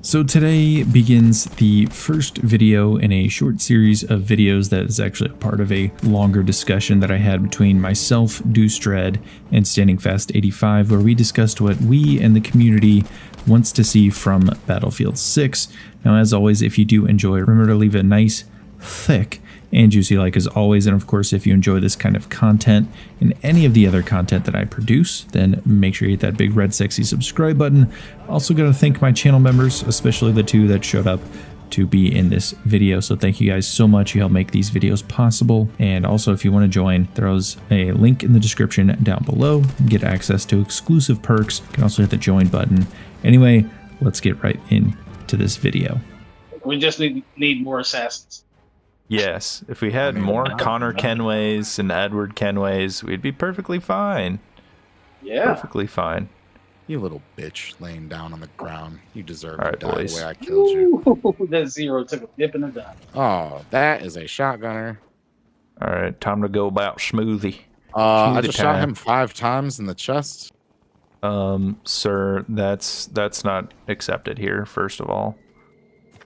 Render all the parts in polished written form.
So today begins the first video in a short series of videos that is actually a part of a longer discussion that I had between myself, JawZookaDread, and Standing Fast 85, where we discussed what we and the community wants to see from Battlefield 6. Now, as always, if you do enjoy, remember to leave a nice, thick, and juicy like as always. And of course, if you enjoy this kind of content and any of the other content that I produce, then make sure you hit that big red sexy subscribe button. Also got to thank my channel members, especially the two that showed up to be in this video. So thank you guys so much. You help make these videos possible. And also, if you want to join, there's a link in the description down below. Get access to exclusive perks. You can also hit the join button. Anyway, let's get right into this video. We just need more assassins. Yes, if we had more Connor Kenways and Edward Kenways, we'd be perfectly fine. Yeah. Perfectly fine. You little bitch laying down on the ground. You deserve All to right, die boys. the way I killed you. Ooh, that Zero took a dip in the dive. Oh, that is a shotgunner. All right, time to go about smoothie. I Smoothie just shot time. him 5 times in the chest. Sir, that's not accepted here, first of all.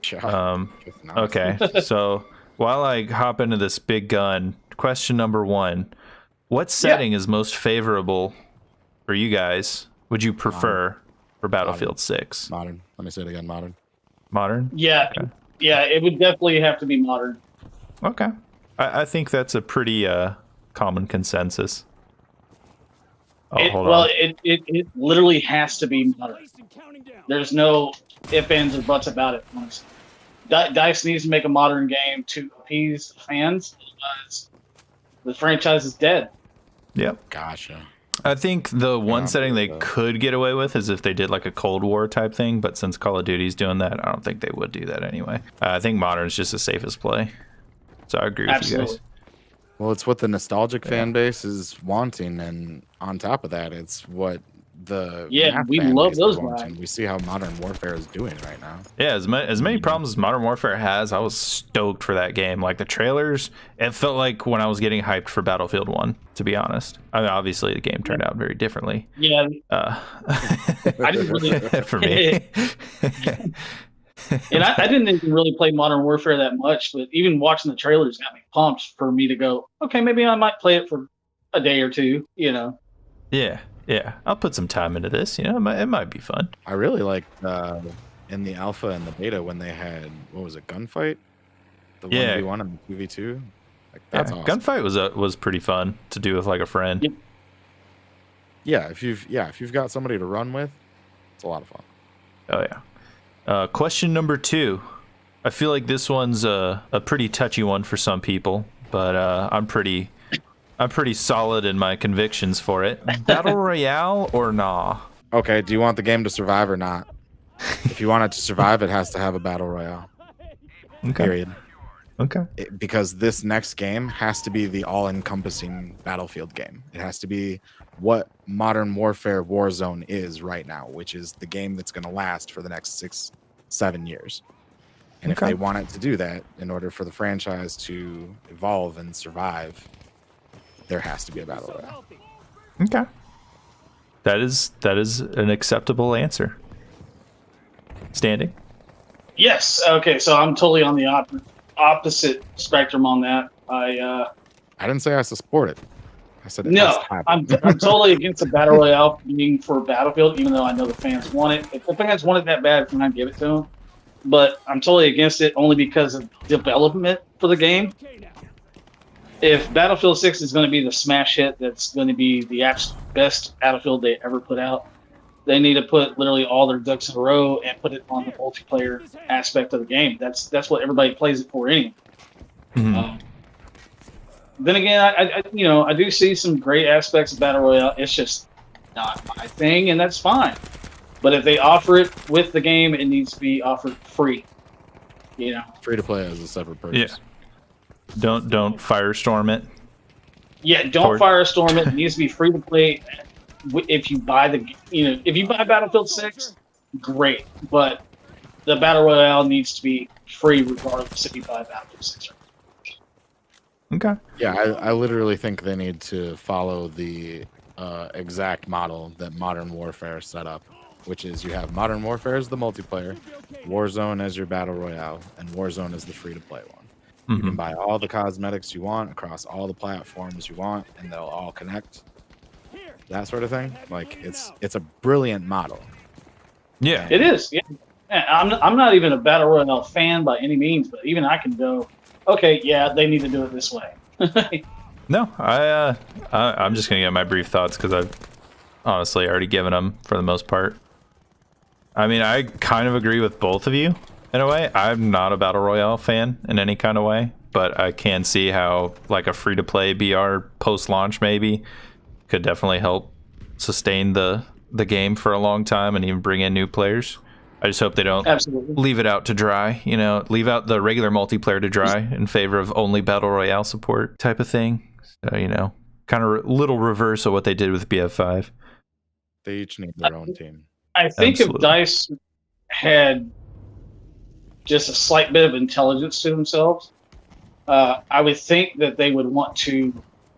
Just not. Okay, so while I hop into this big gun, question number 1. What setting is most favorable for you guys? Would you prefer for Battlefield 6? Modern. Let me say it again. Modern. Modern? Yeah. Okay. Yeah, it would definitely have to be modern. Okay. I think that's a pretty common consensus. Oh, hold on. It literally has to be modern. There's no ifs, ands, or buts about it. Honestly. DICE needs to make a modern game to appease the fans. Otherwise, the franchise is dead. Yep. Gotcha. I think the one I setting they agree with that. could get away with is if they did like a Cold War type thing, but since Call of Duty's doing that, I don't think they would do that anyway. I think modern is just the safest play. So I agree with you Absolutely. guys. Well, it's what the nostalgic fan base is wanting, and on top of that, it's what the math we fan love base is those wanting. guys. We see how Modern Warfare is doing right now. Yeah, as many problems as Modern Warfare has, I was stoked for that game. Like the trailers, it felt like when I was getting hyped for Battlefield 1, to be honest. I mean, obviously the game turned out very differently. Yeah, I didn't really for me. and I didn't even really play Modern Warfare that much, but even watching the trailers got me pumped for me to go, okay, maybe I might play it for a day or two, you know. Yeah, I'll put some time into this. You know, it might be fun. I really liked in the alpha and the beta when they had, what was it, gunfight? The Yeah. 1v1 and the 2v2? Like, that's Yeah, awesome. gunfight was pretty fun to do with like a friend. Yep. If you've got somebody to run with, it's a lot of fun. Oh yeah. Question number 2. I feel like this one's a pretty touchy one for some people, but I'm pretty solid in my convictions for it. Battle Royale or nah? Okay, do you want the game to survive or not? If you want it to survive, it has to have a battle royale. Okay. Period. Okay. Because this next game has to be the all-encompassing Battlefield game. It has to be what Modern Warfare Warzone is right now, which is the game that's going to last for the next 6-7 years. And if Okay. they want it to do that, in order for the franchise to evolve and survive, there has to be a battle royale. Okay. That is an acceptable answer. Standing. Yes. Okay. So I'm totally on the opposite spectrum on that. I didn't say I support it. I said it has No, to happen. I'm totally against the battle royale being for Battlefield, even though I know the fans want it. If the fans want it that bad, then I give it to them. But I'm totally against it only because of development for the game. If Battlefield 6 is going to be the smash hit that's going to be the absolute best Battlefield they ever put out, they need to put literally all their ducks in a row and put it on the multiplayer aspect of the game. That's what everybody plays it for anyway. Mhm. Then again, I do see some great aspects of Battle Royale. It's just not my thing, and that's fine. But if they offer it with the game, it needs to be offered free. You know. Free to play as a separate purchase. Don't firestorm it. Yeah, don't firestorm it. It needs to be free to play. If you buy if you buy Battlefield 6, great. But the Battle Royale needs to be free regardless if you buy Battlefield 6. Okay. Yeah, I literally think they need to follow the exact model that Modern Warfare set up. which is you have Modern Warfare as the multiplayer, Warzone as your battle royale, and Warzone as the free-to-play one. You can buy all the cosmetics you want across all the platforms you want, and they'll all connect. That sort of thing. Like it's a brilliant model. Yeah, It is. Yeah. I'm not even a battle royale fan by any means, but even I can go, okay, yeah, they need to do it this way. No, I'm just gonna get my brief thoughts because I've honestly already given them for the most part. I mean, I kind of agree with both of you in a way. I'm not a battle royale fan in any kind of way, but I can see how like a free-to-play BR post-launch maybe could definitely help sustain the game for a long time and even bring in new players. I just hope they don't leave it out to dry, leave out the regular multiplayer to dry in favor of only battle royale support type of thing. So, kind of little reverse of what they did with BF5. They each need their own team. I think if DICE had just a slight bit of intelligence to themselves, I would think that they would want to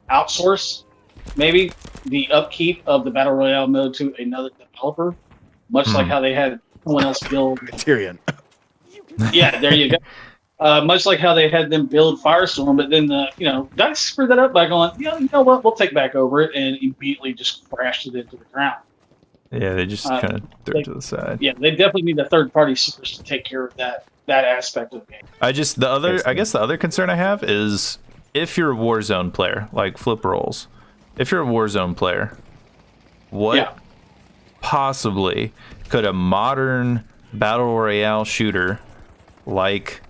outsource maybe the upkeep of the Battle Royale mode to another developer, much like how they had someone else build Tyrion. Yeah, there you go. Much like how they had them build Firestorm, but then DICE screwed that up by going, you know what, we'll take back over it, and immediately just crashed it into the ground. Yeah, they just kind of threw it to the side. Yeah, they definitely need a third-party source to take care of that aspect of the game. I guess the other concern I have is if you're a Warzone player, like flip roles, if you're a Warzone player, what possibly could a modern battle royale shooter like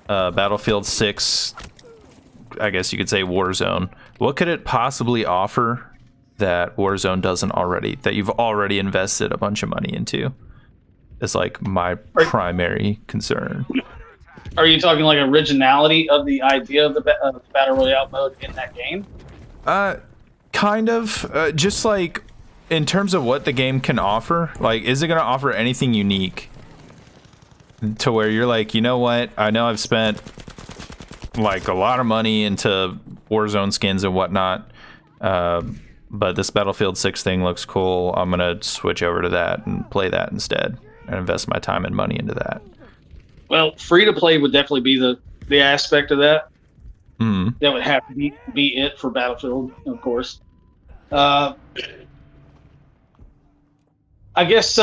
Battlefield 6, I guess you could say Warzone, what could it possibly offer that Warzone doesn't already, that you've already invested a bunch of money into? Is like my primary concern. Are you talking like originality of the idea of the battle royale mode in that game? Kind of. Just like in terms of what the game can offer. Like, is it going to offer anything unique to where you're like, you know what? I know I've spent like a lot of money into Warzone skins and whatnot, but this Battlefield 6 thing looks cool. I'm going to switch over to that and play that instead and invest my time and money into that. Well, free to play would definitely be the aspect of that. That would have to be it for Battlefield, of course. I guess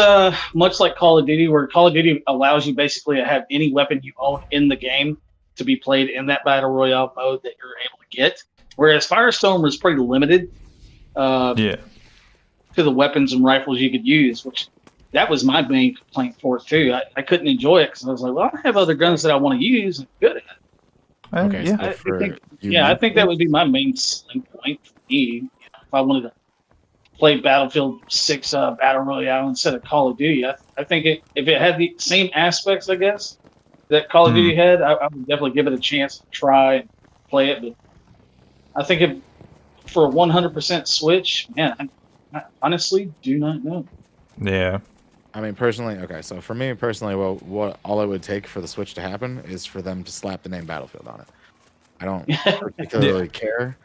much like Call of Duty, where Call of Duty allows you basically to have any weapon you own in the game to be played in that Battle Royale mode that you're able to get. Whereas Firestorm was pretty limited to the weapons and rifles you could use, which that was my main complaint for it too. I couldn't enjoy it because I was like, well, I have other guns that I want to use and good at. Okay, I think that would be my main selling point for me. If I wanted to play Battlefield 6 Battle Royale instead of Call of Duty, I think if it had the same aspects, I guess, that Call of Duty had, I would definitely give it a chance to try and play it. But I think for a 100% switch, man, I honestly do not know. Yeah. I mean, personally, okay, so for me personally, what all it would take for the switch to happen is for them to slap the name Battlefield on it. I don't particularly care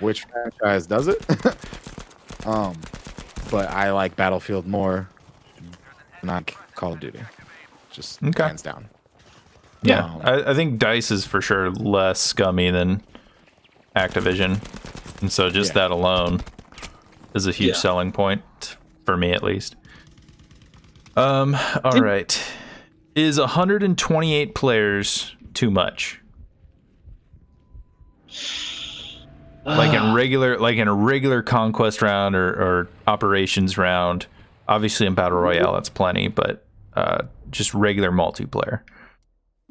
which franchise does it, but I like Battlefield more, not Call of Duty, just hands down. Yeah, I think DICE is for sure less scummy than Activision, and so just that alone is a huge selling point for me, at least. All right. Is 128 players too much? Like in a regular conquest round or operations round. Obviously in Battle Royale that's plenty, but just regular multiplayer.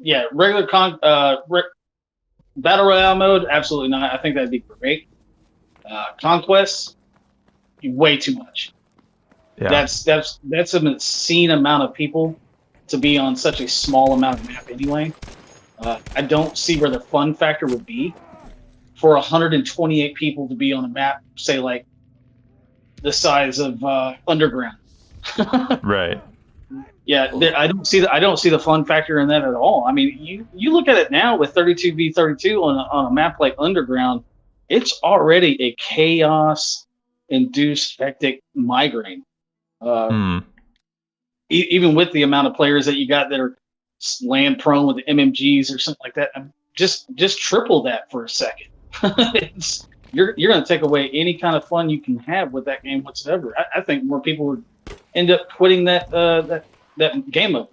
Yeah, regular Battle Royale mode, absolutely not. I think that'd be great. Conquest, way too much. Yeah. That's an obscene amount of people to be on such a small amount of map anyway. I don't see where the fun factor would be for 128 people to be on a map, say like the size of Underground. Right. Yeah, I don't see the fun factor in that at all. I mean, you look at it now with 32v32 on a map like Underground, it's already a chaos-induced hectic migraine. Uh, Even with the amount of players that you got that are land prone with the MMGs or something like that, just triple that for a second. You're going to take away any kind of fun you can have with that game whatsoever. I think more people would end up quitting that game mode.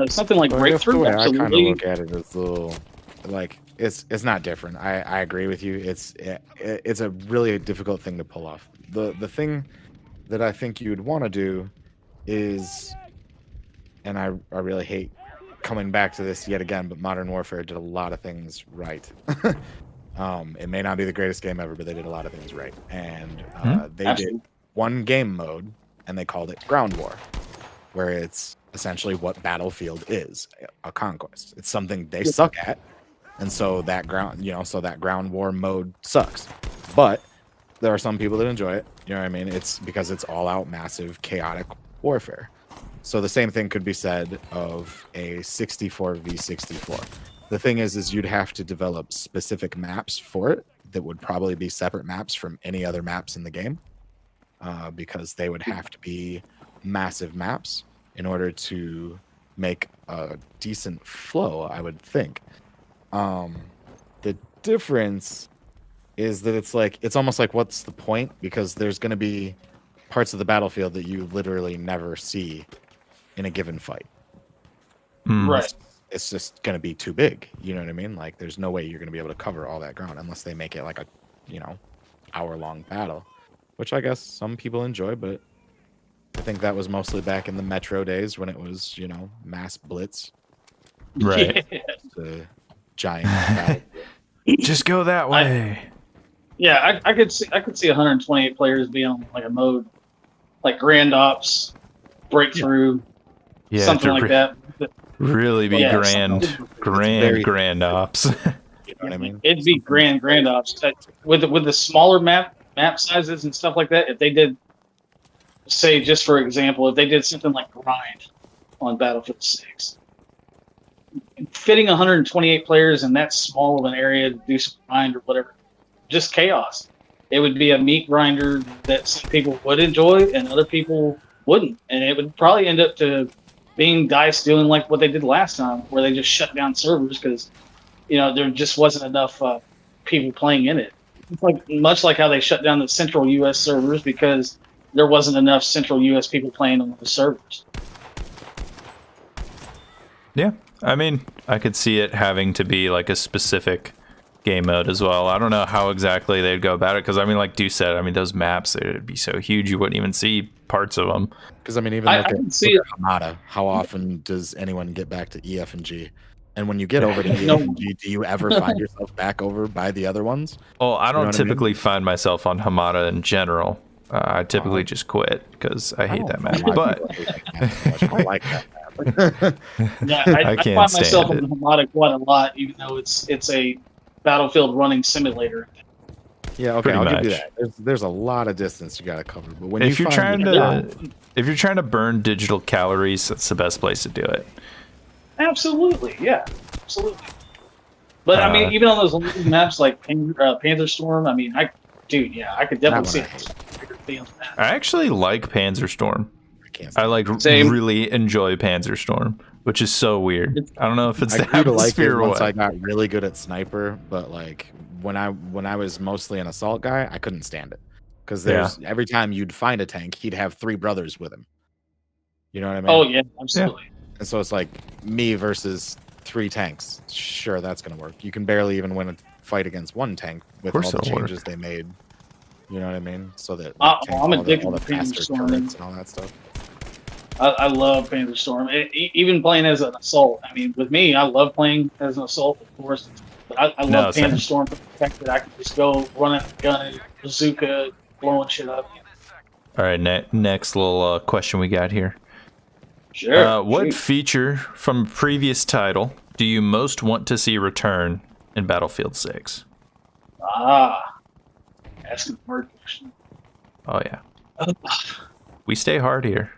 Something like Well, I guess the Breakthrough, way I kind of absolutely. look at it is a little like it's not different. I agree with you. It's a really difficult thing to pull off. The thing that I think you would want to do is, and I really hate coming back to this yet again, but Modern Warfare did a lot of things right. It may not be the greatest game ever, but they did a lot of things right. And they Absolutely. did one game mode, and they called it Ground War, where it's essentially what Battlefield is, a conquest. It's something they suck at, and so that ground war mode sucks. But there are some people that enjoy it. You know what I mean? It's because it's all out, massive, chaotic warfare. So the same thing could be said of a 64v64. The thing is you'd have to develop specific maps for it that would probably be separate maps from any other maps in the game, because they would have to be massive maps in order to make a decent flow, I would think. The difference is that it's almost like, what's the point? Because there's going to be parts of the battlefield that you literally never see in a given fight. Right. It's just going to be too big. You know what I mean? Like, there's no way you're going to be able to cover all that ground unless they make it like a, hour-long battle, which I guess some people enjoy, but I think that was mostly back in the Metro days when it was, mass blitz. Right. Yeah. The giant battle. Just go that way. Yeah, I could see 128 players being on like a mode like Grand Ops, Breakthrough, Yeah, something to like that. really be Yeah, grand ops. You know what I mean? It'd be grand ops with the smaller map sizes and stuff like that. If they did, say, just for example, if they did something like Grind on Battlefield 6, fitting 128 players in that small of an area to do some grind or whatever, just chaos. It would be a meat grinder that some people would enjoy and other people wouldn't, and it would probably end up to being DICE doing like what they did last time, where they just shut down servers because there just wasn't enough people playing in it. It's like much like how they shut down the Central U.S. servers because there wasn't enough Central U.S. people playing on the servers. Yeah, I mean, I could see it having to be like a specific game mode as well. I don't know how exactly they'd go about it because, I mean, like Deuce said, I mean, those maps, it'd be so huge you wouldn't even see parts of them. Because, I mean, even I look can at see Hamada. How often does anyone get back to EF and G? And when you get over to EF and G, do you ever find yourself back over by the other ones? Well, I don't know what I mean? typically find myself on Hamada in general. I typically just quit because I hate that map. But I like that map. Yeah, I I can't find stand myself it. on Hamada quite a lot, even though it's a Battlefield running simulator. Yeah, okay, Pretty I'll give you much. that. There's a lot of distance you got to cover, but when if you you're find trying to burn digital calories, that's the best place to do it. Absolutely, yeah, absolutely. But I mean, even on those little maps like Panther Storm, I mean, I could definitely see it. I actually like Panzerstorm. I can't I like Same. really enjoy Panzerstorm, which is so weird. I don't know if it's I the grew to like it atmosphere or once what. I got really good at sniper, but like when I was mostly an assault guy, I couldn't stand it because every time you'd find a tank, he'd have 3 brothers with him. You know what I mean? Oh yeah, absolutely. And so it's like me versus 3 tanks. Sure, that's gonna work. You can barely even win a fight against 1 tank with all course the it'll work. changes they made. You know what I mean? So that I'm addicted all the to Panther faster Storm. turrets and all that stuff. I love Panther Storm. Even playing as an assault. I mean, with me, I love playing as an assault, of course. But I love same. Panther Storm for the fact that I can just go running, gunning, bazooka, blowing shit up. All right, next little question we got here. Sure. What shoot. feature from a previous title do you most want to see return in Battlefield 6? Asking a hard question. Oh, yeah. We stay hard here.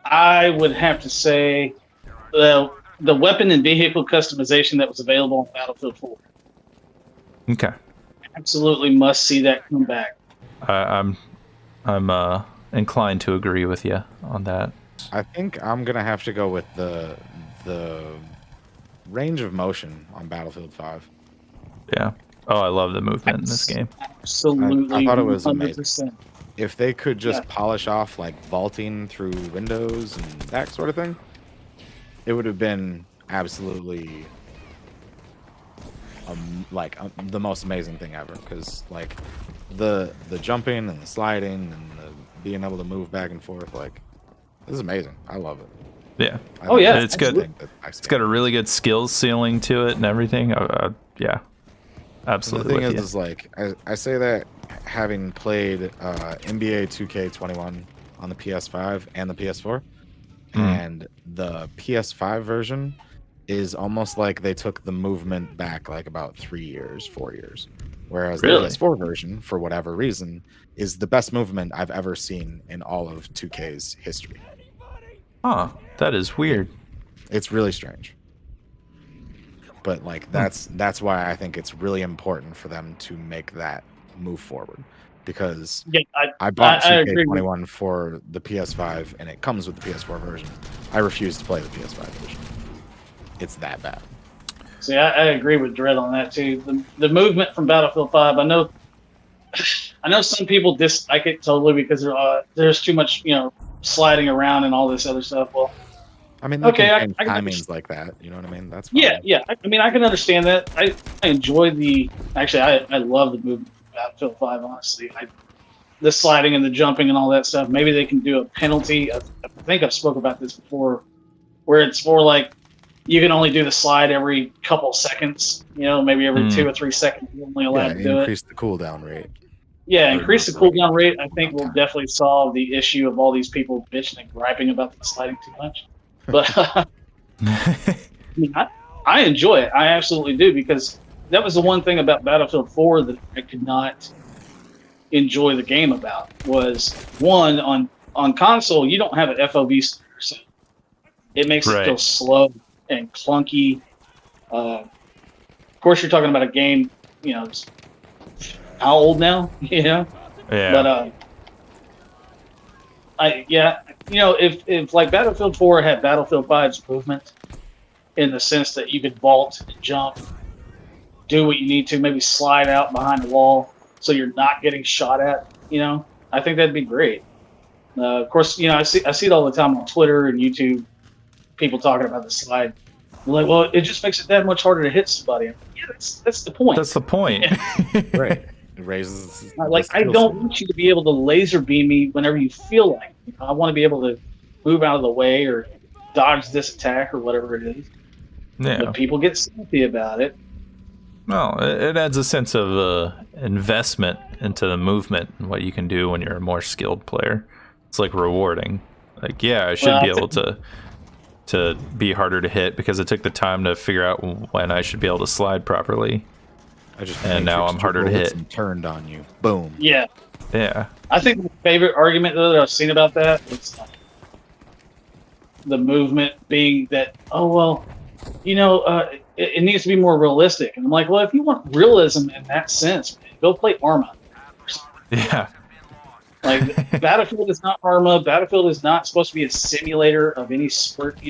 I would have to say the weapon and vehicle customization that was available on Battlefield 4. Okay. Absolutely must see that come back. I'm inclined to agree with you on that. I think I'm gonna have to go with the range of motion on Battlefield 5. Yeah. Oh, I love the movement in this game. Absolutely. I thought it was amazing. 100%. If they could just Yeah. polish off like vaulting through windows and that sort of thing, it would have been absolutely the most amazing thing ever. Because like the jumping and the sliding and the being able to move back and forth, like this is amazing. I love it. Yeah. Oh, yeah, And it's good. It's got a really good skills ceiling to it and everything. Yeah. Absolutely. The thing is like I say that having played NBA 2K21 on the PS5 and the PS4, and the PS5 version is almost like they took the movement back like about 3 years, 4 years. Whereas Really? the PS4 version, for whatever reason, is the best movement I've ever seen in all of 2K's history. Huh. That is weird. It's really strange. But like that's why I think it's really important for them to make that move forward. Because Yeah, I bought I agree with- 2K21 for the PS5 and it comes with the PS4 version. I refuse to play the PS5 version. It's that bad. See, I agree with Dread on that too. The movement from Battlefield 5. I know some people dislike it totally because there's too much, sliding around and all this other stuff. Well, I mean, they Okay, can I change can timings like that. You know what I mean? That's fine. yeah. I mean, I can understand that. I enjoy I love the movement of Battlefield 5. Honestly, the sliding and the jumping and all that stuff. Maybe they can do a penalty. I think I've spoke about this before, where it's more like you can only do the slide every couple seconds. Maybe every 2 or 3 seconds. You're only allowed to do it. Increase the cooldown rate. Yeah, increase the cooldown rate. I think will definitely solve the issue of all these people bitching and griping about the sliding too much. But I enjoy it. I absolutely do, because that was the one thing about Battlefield 4 that I could not enjoy the game about. Was one, on console you don't have an FOV slider, so it makes it feel slow and clunky. Of course, you're talking about a game, it's how old now? Yeah. But if like Battlefield 4 had Battlefield 5's movement, in the sense that you could vault and jump, do what you need to, maybe slide out behind the wall so you're not getting shot at, I think that'd be great. Of course, I see it all the time on Twitter and YouTube, people talking about the slide. They're like, well, it just makes it that much harder to hit somebody. Yeah, that's the point. That's the point. Right. It raises. I don't want you to be able to laser beam me whenever you feel like. I want to be able to move out of the way or dodge this attack or whatever it is. Yeah. But people get salty about it. Well, it adds a sense of investment into the movement and what you can do when you're a more skilled player. It's like rewarding. Like, yeah, I should be able to be harder to hit because it took the time to figure out when I should be able to slide properly. And now I'm harder to hit. And turned on you. Boom. Yeah. Yeah. I think my favorite argument though that I've seen about that is the movement being that, it needs to be more realistic. And I'm like, well, if you want realism in that sense, man, go play Arma. Yeah. Like, Battlefield is not Arma. Battlefield is not supposed to be a simulator of any sort,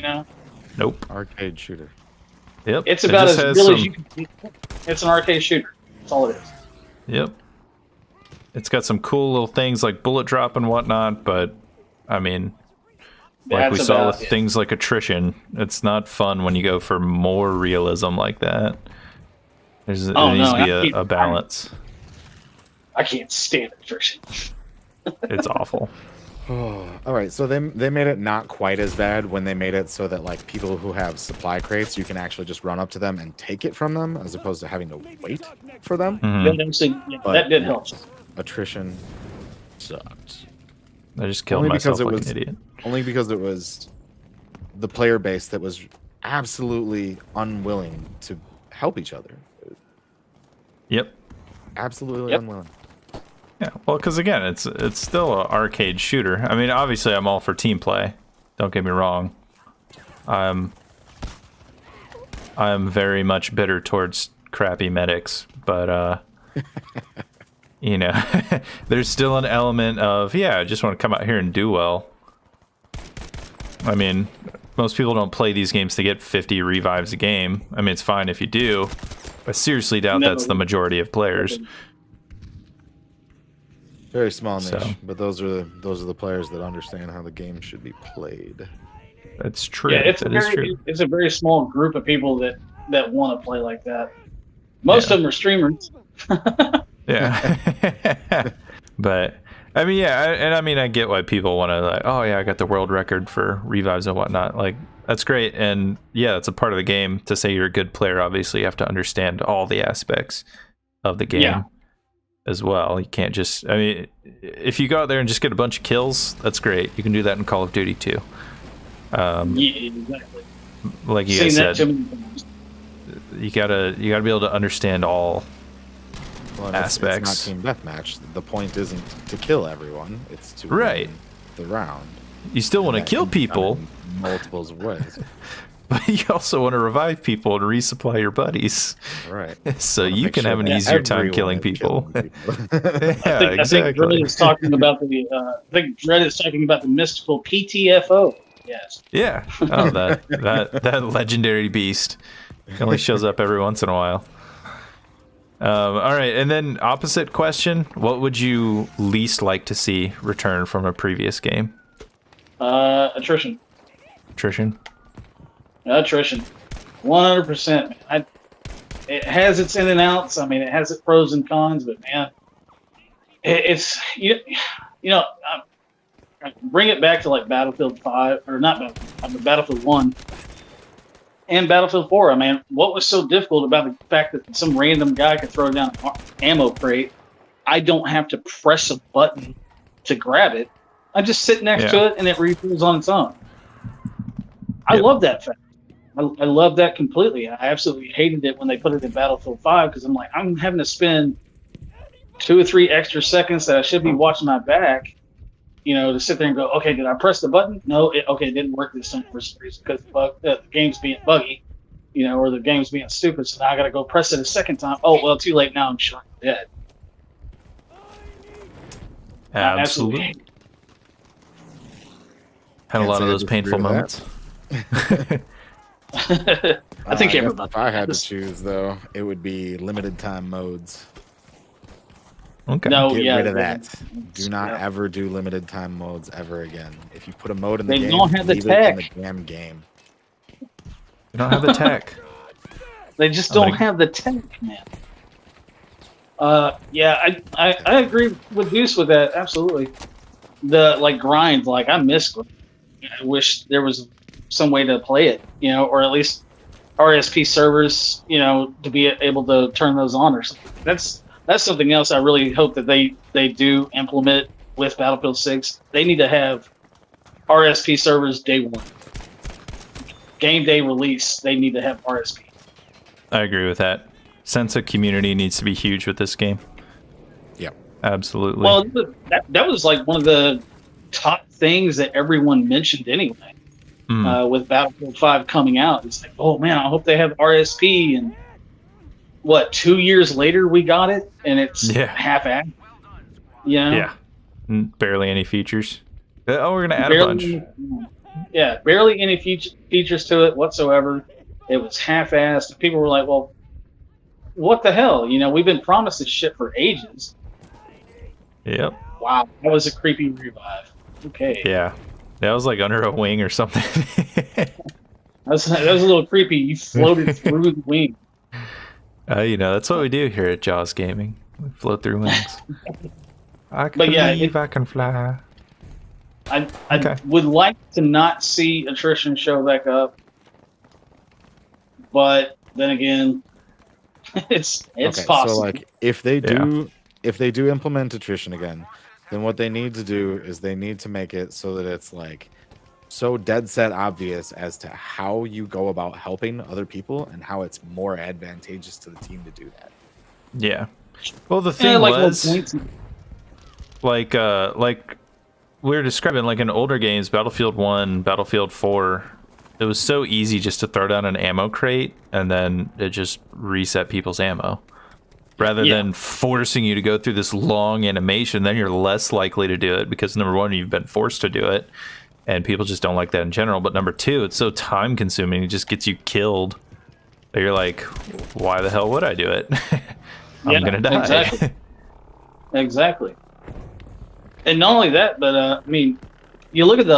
Nope. Arcade shooter. Yep. It's about as real as you can be. It's an arcade shooter. That's all it is. Yep. It's got some cool little things like bullet drop and whatnot, but I mean, like we saw with things like attrition, it's not fun when you go for more realism like that. There needs to be a balance. I can't stand attrition. It's awful. All right, so they made it not quite as bad when they made it so that like people who have supply crates, you can actually just run up to them and take it from them as opposed to having to wait for them. That did help. Attrition sucks. I just killed myself like an idiot. Only because it was the player base that was absolutely unwilling to help each other. Yep. Absolutely unwilling. Yeah, well, because again, it's still an arcade shooter. I mean, obviously, I'm all for team play. Don't get me wrong. I'm very much bitter towards crappy medics, but you know, there's still an element of, I just want to come out here and do well. I mean, most people don't play these games to get 50 revives a game. I mean, it's fine if you do. I seriously doubt that's the majority of players. Very small niche, So. but those are the players that understand how the game should be played. That's true. Yeah, it's True. it's a very small group of people that want to play like that. Most of them are streamers. Yeah. But I mean, I get why people want to like, oh yeah, I got the world record for revives and whatnot. Like, that's great, and yeah, it's a part of the game. To say you're a good player, obviously you have to understand all the aspects of the game as well. You can't just, I mean, if you go out there and just get a bunch of kills, that's great. You can do that in Call of Duty too. Yeah, exactly. Like you guys said, you gotta be able to understand all aspects. It's not team deathmatch. The point isn't to kill everyone. It's to Right. win the round. You still want to kill people, in multiples of ways. but you also want to revive people and resupply your buddies, Right. so Wanna you make can sure have an that easier time everyone killing is people. I think Dread is talking about the. I think Dread is talking about the mystical PTFO. Yes. Yeah. Oh, that legendary beast. It only shows up every once in a while. All right, and then opposite question: what would you least like to see return from a previous game? Attrition. Attrition. 100%. It has its in and outs. I mean, it has its pros and cons, but man, it's bring it back to like Battlefield 5 or not Battlefield 1 and Battlefield 4. I mean, what was so difficult about the fact that some random guy could throw down an ammo crate? I don't have to press a button to grab it. I just sit next to it and it refills on its own. I love that fact. I love that completely. I absolutely hated it when they put it in Battlefield 5 because I'm like, I'm having to spend 2 or 3 extra seconds that I should be watching my back, to sit there and go, okay, did I press the button? No, it didn't work this time for some reason because the game's being buggy, or the game's being stupid. So now I got to go press it a second time. Oh, well, too late now. I'm shot dead. Absolutely. Had a lot of those painful moments. I think everybody. If I had to choose, though, it would be limited time modes. Okay. No, Get yeah, rid of that. Do not ever do limited time modes ever again. If you put a mode in the They game, don't have the leave tech. it in the damn game. You don't have the tech. They just don't have the tech, man. I agree with Deuce with that. Absolutely. The grind, I miss. I wish there was some way to play it, or at least RSP servers, to be able to turn those on or something. That's something else I really hope that they do implement with Battlefield 6. They need to have RSP servers day one. Game day release, they need to have RSP. I agree with that. Sense of community needs to be huge with this game. Yeah. Absolutely. Well, that was one of the top things that everyone mentioned anyway. With Battlefield 5 coming out, it's like, oh man, I hope they have RSP. And 2 years later we got it, and it's half-assed. Yeah. Barely any features. Oh, we're gonna add a bunch. Yeah, barely any features to it whatsoever. It was half-assed. People were like, well, what the hell? We've been promised this shit for ages. Yep. Wow, that was a creepy revive. Okay. Yeah. That was under a wing or something. That was a little creepy. You floated through the wing. That's what we do here at Jaws Gaming. We float through wings. I can believe I can fly. I would like to not see attrition show back up, but then again, it's possible. So if they do implement attrition again, then what they need to do is they need to make it so that it's so dead set obvious as to how you go about helping other people and how it's more advantageous to the team to do that. Yeah. Well, the thing was, we were describing, in older games, Battlefield 1, Battlefield 4, it was so easy just to throw down an ammo crate and then it just reset people's ammo. rather Yeah. than forcing you to go through this long animation. Then you're less likely to do it because number one, you've been forced to do it, and people just don't like that in general. But number two, it's so time consuming, it just gets you killed that you're like, why the hell would I do it? I'm gonna die. Exactly. Exactly. And not only that, but I mean, you look at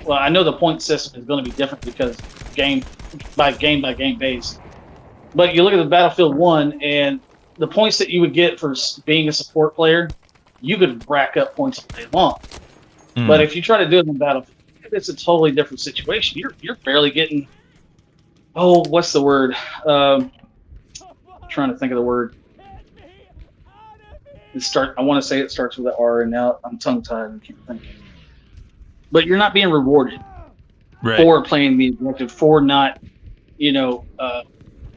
I know the point system is going to be different because game by game based. But you look at the Battlefield 1 and the points that you would get for being a support player, you could rack up points all day long. But if you try to do it in Battlefield, it's a totally different situation. You're barely getting, what's the word? Trying to think of the word. I want to say it starts with an R, and now I'm tongue-tied and can't think. But you're not being rewarded for playing the objective, for not,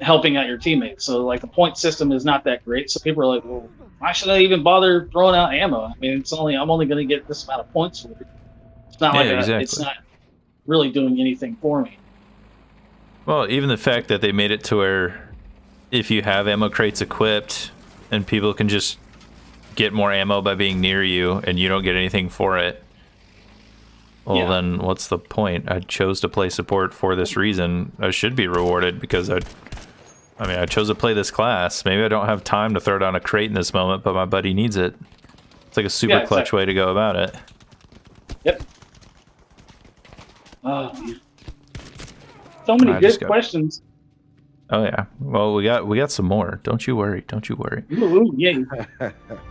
helping out your teammates. So, like, the point system is not that great. So people are like, well, why should I even bother throwing out ammo? I mean, I'm only going to get this amount of points for it. It's not it's not really doing anything for me. Well, even the fact that they made it to where if you have ammo crates equipped and people can just get more ammo by being near you and you don't get anything for it, well, then what's the point? I chose to play support for this reason. I should be rewarded because I chose to play this class. Maybe I don't have time to throw down a crate in this moment, but my buddy needs it. It's like a super clutch way to go about it. Yep. So many good questions. Oh yeah. Well, we got some more. Don't you worry. Ooh, yeah.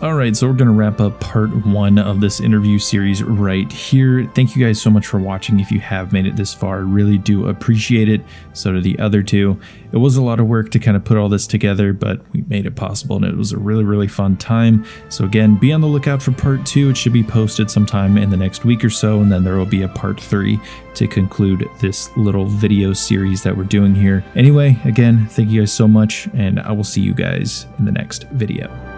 All right, so we're going to wrap up part 1 of this interview series right here. Thank you guys so much for watching. If you have made it this far, I really do appreciate it. So do the other two. It was a lot of work to kind of put all this together, but we made it possible, and it was a really, really fun time. So again, be on the lookout for part 2. It should be posted sometime in the next week or so, and then there will be a part 3 to conclude this little video series that we're doing here. Anyway, again, thank you guys so much, and I will see you guys in the next video.